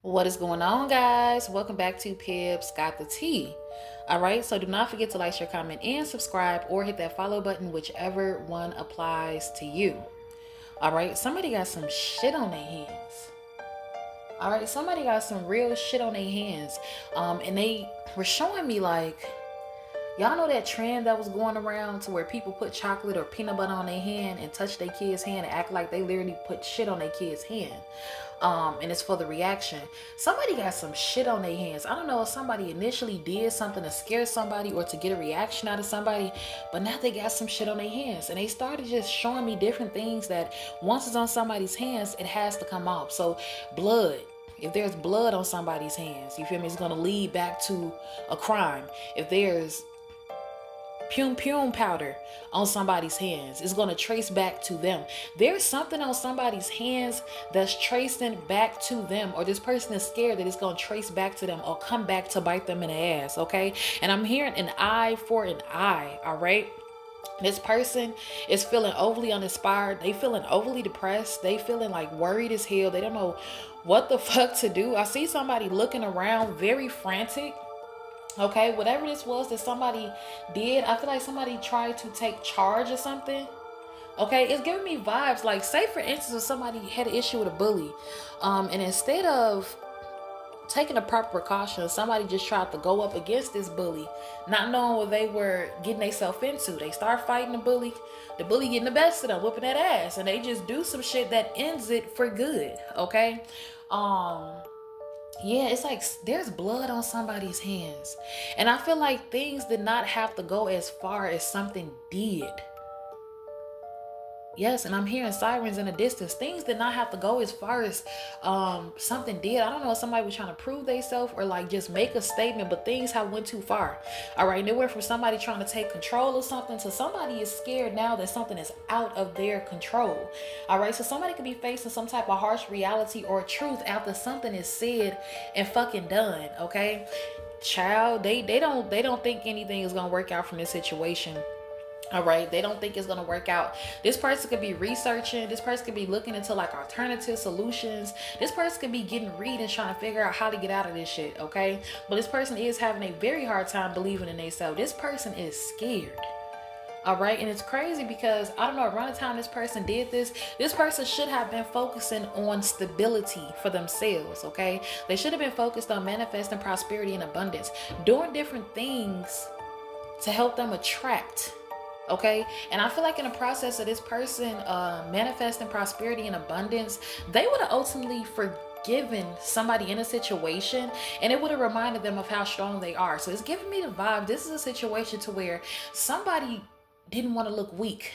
What is going on, guys? Welcome back to Pibbs Got the Tea. All right, so do not forget to like, share, comment, and subscribe, or hit that follow button, whichever one applies to you. All right, somebody got some shit on their hands. All right, somebody got some real shit on their hands. And they were showing me like, y'all know that trend that was going around to where people put chocolate or peanut butter on their hand and touch their kid's hand and act like they literally put shit on their kid's hand. And it's for the reaction. Somebody got some shit on their hands. I don't know if somebody initially did something to scare somebody or to get a reaction out of somebody, but now they got some shit on their hands. And they started just showing me different things that once it's on somebody's hands, it has to come off. So blood. If there's blood on somebody's hands, you feel me? It's going to lead back to a crime. If there's pum powder on somebody's hands, it's going to trace back to them. There's something on somebody's hands that's tracing back to them, or this person is scared that it's going to trace back to them or come back to bite them in the ass. Okay, and I'm hearing an eye for an eye. All right, this person is feeling overly uninspired. They feeling overly depressed. They feeling like worried as hell. They don't know what the fuck to do. I see somebody looking around very frantic. Okay, whatever this was that somebody did, I feel like somebody tried to take charge of something. Okay, it's giving me vibes like, say for instance, if somebody had an issue with a bully, and instead of taking the proper precautions, somebody just tried to go up against this bully, not knowing what they were getting themselves into. They start fighting the bully getting the best of them, whooping that ass, and they just do some shit that ends it for good. Okay, yeah, it's like there's blood on somebody's hands. And I feel like things did not have to go as far as something did. Yes, and I'm hearing sirens in the distance. Things did not have to go as far as something did. I don't know if somebody was trying to prove themselves or like just make a statement, but things have went too far. All right, and it went from somebody trying to take control of something to somebody is scared now that something is out of their control. All right, so somebody could be facing some type of harsh reality or truth after something is said and fucking done. Okay, child, they don't think anything is gonna work out from this situation. All right, they don't think it's gonna work out. This person could be researching. This person could be looking into like alternative solutions. This person could be getting readings, trying to figure out how to get out of this shit. Okay, but this person is having a very hard time believing in themselves. This person is scared. All right, and it's crazy because I don't know, around the time this person did this person should have been focusing on stability for themselves. Okay, they should have been focused on manifesting prosperity and abundance, doing different things to help them attract. Okay, and I feel like in the process of this person manifesting prosperity and abundance, they would have ultimately forgiven somebody in a situation, and it would have reminded them of how strong they are. So it's giving me the vibe this is a situation to where somebody didn't want to look weak.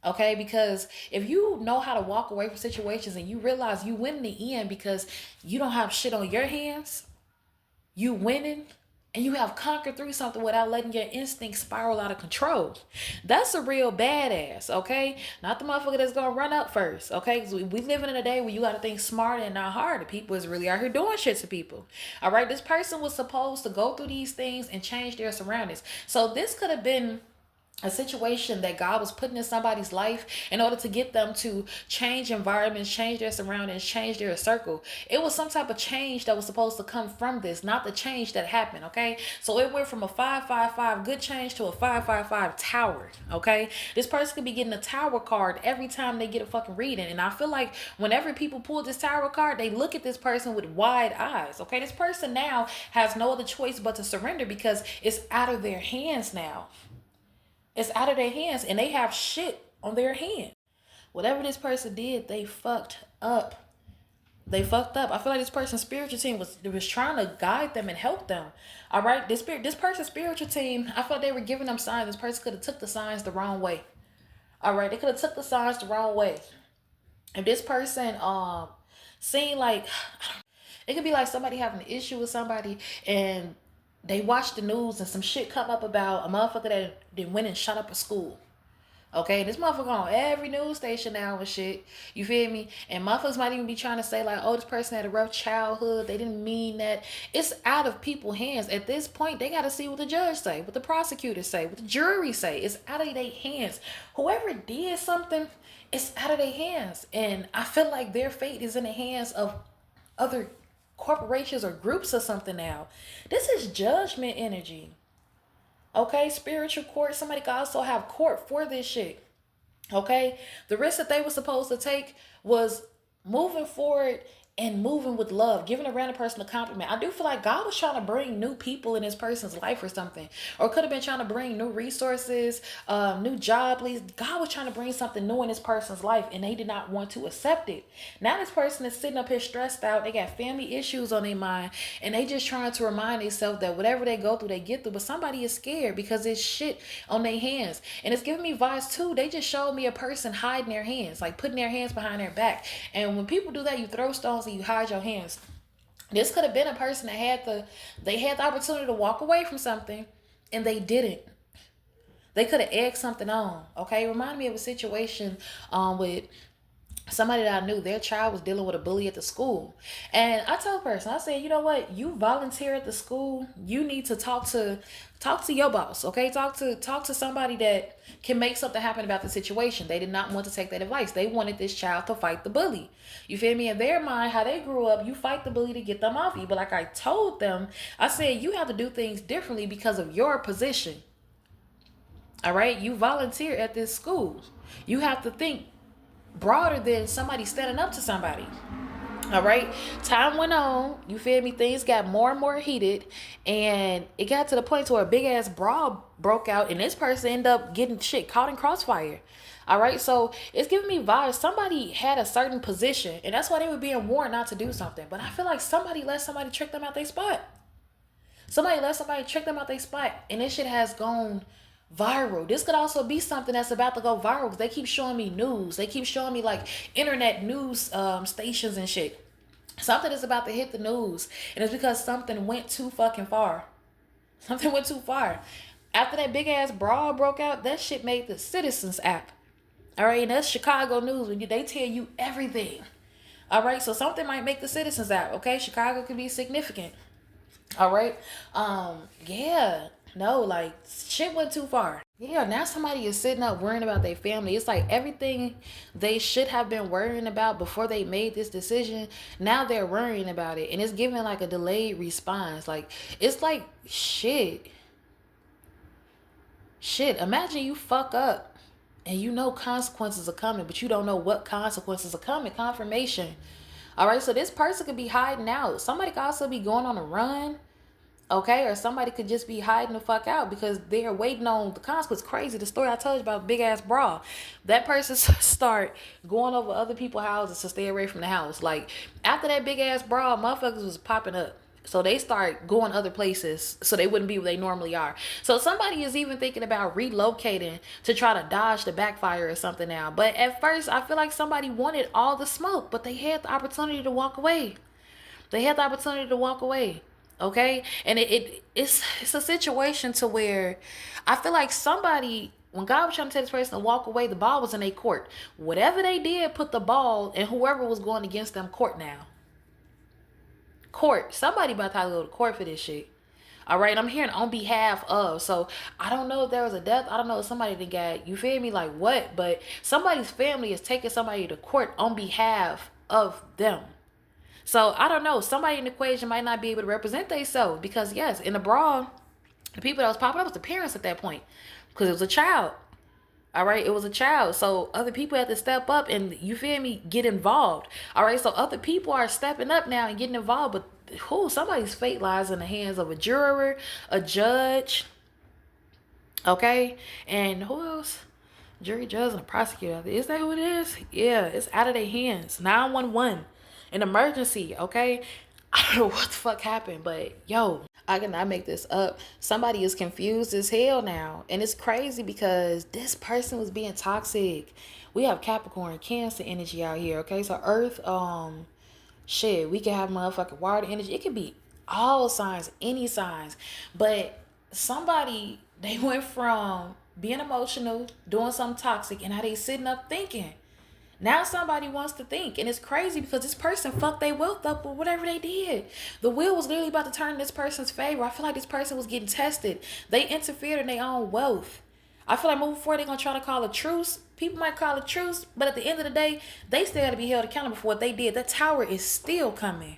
Okay, because if you know how to walk away from situations and you realize you win in the end because you don't have shit on your hands, you winning, and you have conquered through something without letting your instincts spiral out of control. That's a real badass, okay? Not the motherfucker that's gonna run up first, okay? Because we living in a day where you gotta think smarter and not harder. People is really out here doing shit to people. All right, this person was supposed to go through these things and change their surroundings. So this could have been a situation that God was putting in somebody's life in order to get them to change environments, change their surroundings, change their circle. It was some type of change that was supposed to come from this, not the change that happened, okay? So it went from a 555 good change to a 555 tower, okay? This person could be getting a tower card every time they get a fucking reading. And I feel like whenever people pull this tower card, they look at this person with wide eyes, okay? This person now has no other choice but to surrender because it's out of their hands now. It's out of their hands and they have shit on their hand. Whatever this person did, they fucked up. They fucked up. I feel like this person's spiritual team was trying to guide them and help them. All right, this person's spiritual team, I felt they were giving them signs. This person could have took the signs the wrong way. All right, they could have took the signs the wrong way. If this person seemed like, it could be like somebody having an issue with somebody and they watch the news and some shit come up about a motherfucker that went and shot up a school. Okay, this motherfucker on every news station now and shit. You feel me? And motherfuckers might even be trying to say like, oh, this person had a rough childhood. They didn't mean that. It's out of people's hands. At this point, they got to see what the judge say, what the prosecutors say, what the jury say. It's out of their hands. Whoever did something, it's out of their hands. And I feel like their fate is in the hands of other corporations or groups or something now. This is judgment energy. Okay, spiritual court. Somebody could also have court for this shit. Okay, the risk that they were supposed to take was moving forward and moving with love, giving a random person a compliment. I do feel like God was trying to bring new people in this person's life or something, or could have been trying to bring new resources, new job leads. God was trying to bring something new in this person's life, and they did not want to accept it. Now this person is sitting up here stressed out. They got family issues on their mind, and they just trying to remind themselves that whatever they go through, they get through. But somebody is scared because it's shit on their hands, and it's giving me vibes too. They just showed me a person hiding their hands, like putting their hands behind their back. And when people do that, you throw stones and you hide your hands. This could have been a person that had the opportunity to walk away from something, and they didn't. They could have egged something on. Okay, remind me of a situation with somebody that I knew. Their child was dealing with a bully at the school, and I told the person, I said, you know what, you volunteer at the school, you need to talk to your boss. Okay, talk to somebody that can make something happen about the situation. They did not want to take that advice. They wanted this child to fight the bully. You feel me? In their mind, how they grew up, you fight the bully to get them off you. But like I told them, I said, you have to do things differently because of your position. All right, you volunteer at this school. You have to think broader than somebody standing up to somebody. All right, time went on, you feel me, things got more and more heated, and it got to the point to where a big ass brawl broke out, and this person ended up getting shit caught in crossfire. All right, so it's giving me vibes. Somebody had a certain position, and that's why they were being warned not to do something. But I feel like somebody let somebody trick them out their spot. Somebody let somebody trick them out their spot, and this shit has gone viral. This could also be something that's about to go viral because they keep showing me news. They keep showing me like internet news stations and shit. Something is about to hit the news, and it's because something went too fucking far. Something went too far. After that big ass brawl broke out, that shit made the Citizens app. All right, and that's Chicago news when they tell you everything. All right, so something might make the Citizens app. Okay, Chicago could be significant. All right, yeah. No, like, shit went too far. Yeah, now somebody is sitting up worrying about their family. It's like everything they should have been worrying about before they made this decision, now they're worrying about it. And it's giving like a delayed response. Like, it's like, shit. Imagine you fuck up and you know consequences are coming, but you don't know what consequences are coming. Confirmation. All right, so this person could be hiding out. Somebody could also be going on a run. Okay, or somebody could just be hiding the fuck out because they're waiting on the consequence. Crazy, the story I told you about big ass brawl. That person start going over other people's houses to stay away from the house. Like, after that big ass brawl, motherfuckers was popping up. So they start going other places so they wouldn't be where they normally are. So somebody is even thinking about relocating to try to dodge the backfire or something now. But at first, I feel like somebody wanted all the smoke, but they had the opportunity to walk away. Okay, and it's a situation to where I feel like somebody, when God was trying to tell this person to walk away, the ball was in their court. Whatever they did, put the ball in whoever was going against them court now. Court. Somebody about to go to court for this shit. All right, I'm hearing on behalf of. So I don't know if there was a death. I don't know if somebody that got, you feel me, like what? But somebody's family is taking somebody to court on behalf of them. So I don't know. Somebody in the equation might not be able to represent themselves because, yes, in the brawl, the people that was popping up was the parents at that point because it was a child. All right, it was a child. So other people had to step up and, you feel me, get involved. All right, so other people are stepping up now and getting involved. But somebody's fate lies in the hands of a juror, a judge. Okay, and who else? Jury, judge, and a prosecutor. Is that who it is? Yeah, it's out of their hands. 911. An emergency, okay? I don't know what the fuck happened, but yo, I cannot make this up. Somebody is confused as hell now. And it's crazy because this person was being toxic. We have Capricorn, Cancer energy out here, okay? So Earth, we can have motherfucking water energy. It could be all signs, any signs. But somebody, they went from being emotional, doing something toxic, and now they sitting up thinking. Now somebody wants to think, and it's crazy because this person fucked their wealth up with whatever they did. The wheel was literally about to turn in this person's favor. I feel like this person was getting tested. They interfered in their own wealth. I feel like moving forward, they're going to try to call a truce. People might call a truce, but at the end of the day, they still got to be held accountable for what they did. That tower is still coming.